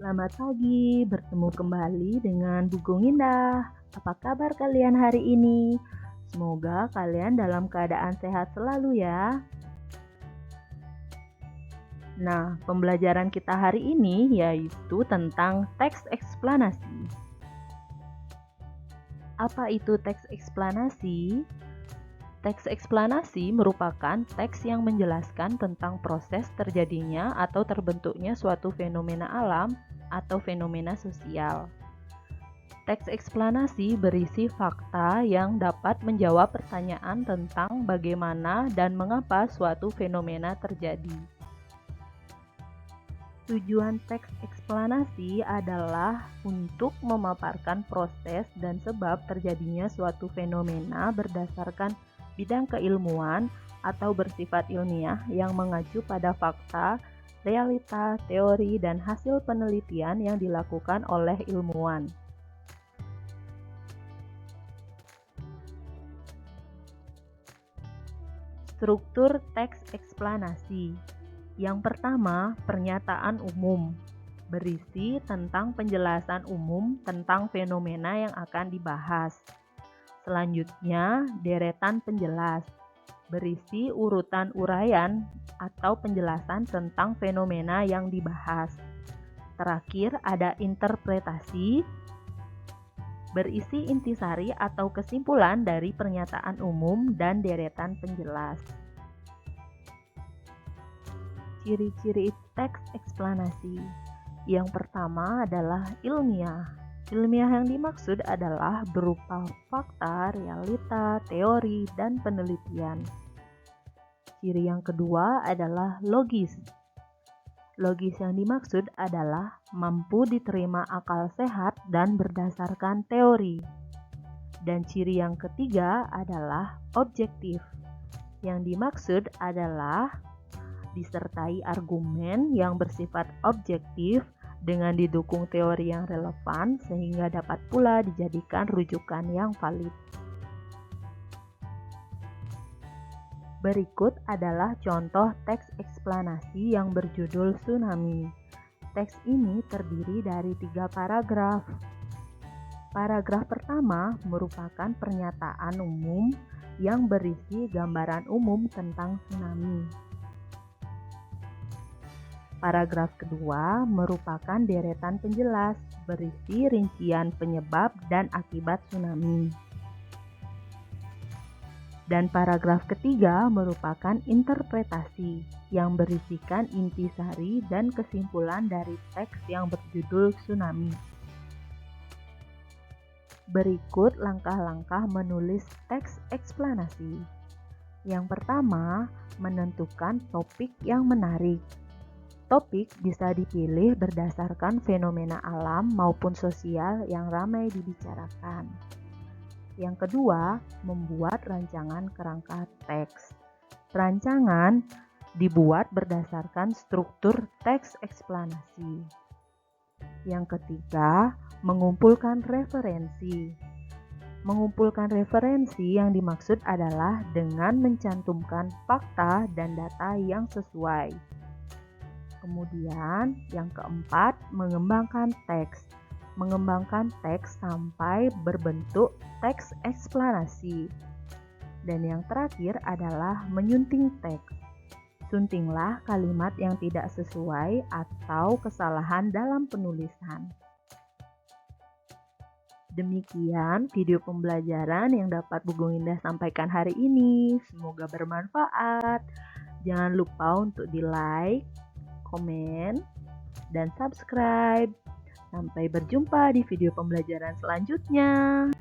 Selamat pagi, bertemu kembali dengan Bu Gunginda. Apa kabar kalian hari ini? Semoga kalian dalam keadaan sehat selalu ya. Nah, pembelajaran kita hari ini yaitu tentang teks eksplanasi. Apa itu teks eksplanasi? Teks eksplanasi merupakan teks yang menjelaskan tentang proses terjadinya atau terbentuknya suatu fenomena alam atau fenomena sosial. Teks eksplanasi berisi fakta yang dapat menjawab pertanyaan tentang bagaimana dan mengapa suatu fenomena terjadi. Tujuan teks eksplanasi adalah untuk memaparkan proses dan sebab terjadinya suatu fenomena berdasarkan bidang keilmuan atau bersifat ilmiah yang mengacu pada fakta, realita, teori, dan hasil penelitian yang dilakukan oleh ilmuwan. Struktur teks eksplanasi. Yang pertama, pernyataan umum, berisi tentang penjelasan umum tentang fenomena yang akan dibahas. Selanjutnya, deretan penjelas, berisi urutan uraian atau penjelasan tentang fenomena yang dibahas. Terakhir, ada interpretasi, berisi intisari atau kesimpulan dari pernyataan umum dan deretan penjelas. Ciri-ciri teks eksplanasi. Yang pertama adalah ilmiah. Ilmiah yang dimaksud adalah berupa fakta, realita, teori, dan penelitian. Ciri yang kedua adalah logis. Logis yang dimaksud adalah mampu diterima akal sehat dan berdasarkan teori. Dan ciri yang ketiga adalah objektif. Yang dimaksud adalah disertai argumen yang bersifat objektif dengan didukung teori yang relevan sehingga dapat pula dijadikan rujukan yang valid. Berikut adalah contoh teks eksplanasi yang berjudul Tsunami. Teks ini terdiri dari 3 paragraf. Paragraf pertama merupakan pernyataan umum yang berisi gambaran umum tentang tsunami. Paragraf kedua merupakan deretan penjelas berisi rincian penyebab dan akibat tsunami. Dan paragraf ketiga merupakan interpretasi yang berisikan intisari dan kesimpulan dari teks yang berjudul Tsunami. Berikut langkah-langkah menulis teks eksplanasi. Yang pertama, menentukan topik yang menarik. Topik bisa dipilih berdasarkan fenomena alam maupun sosial yang ramai dibicarakan. Yang kedua, membuat rancangan kerangka teks. Rancangan dibuat berdasarkan struktur teks eksplanasi. Yang ketiga, mengumpulkan referensi. Mengumpulkan referensi yang dimaksud adalah dengan mencantumkan fakta dan data yang sesuai. Kemudian, yang keempat, mengembangkan teks. Mengembangkan teks sampai berbentuk teks eksplanasi. Dan yang terakhir adalah menyunting teks. Suntinglah kalimat yang tidak sesuai atau kesalahan dalam penulisan. Demikian video pembelajaran yang dapat Bu Gunginda sampaikan hari ini. Semoga bermanfaat. Jangan lupa untuk di-like, komen, dan subscribe. Sampai berjumpa di video pembelajaran selanjutnya.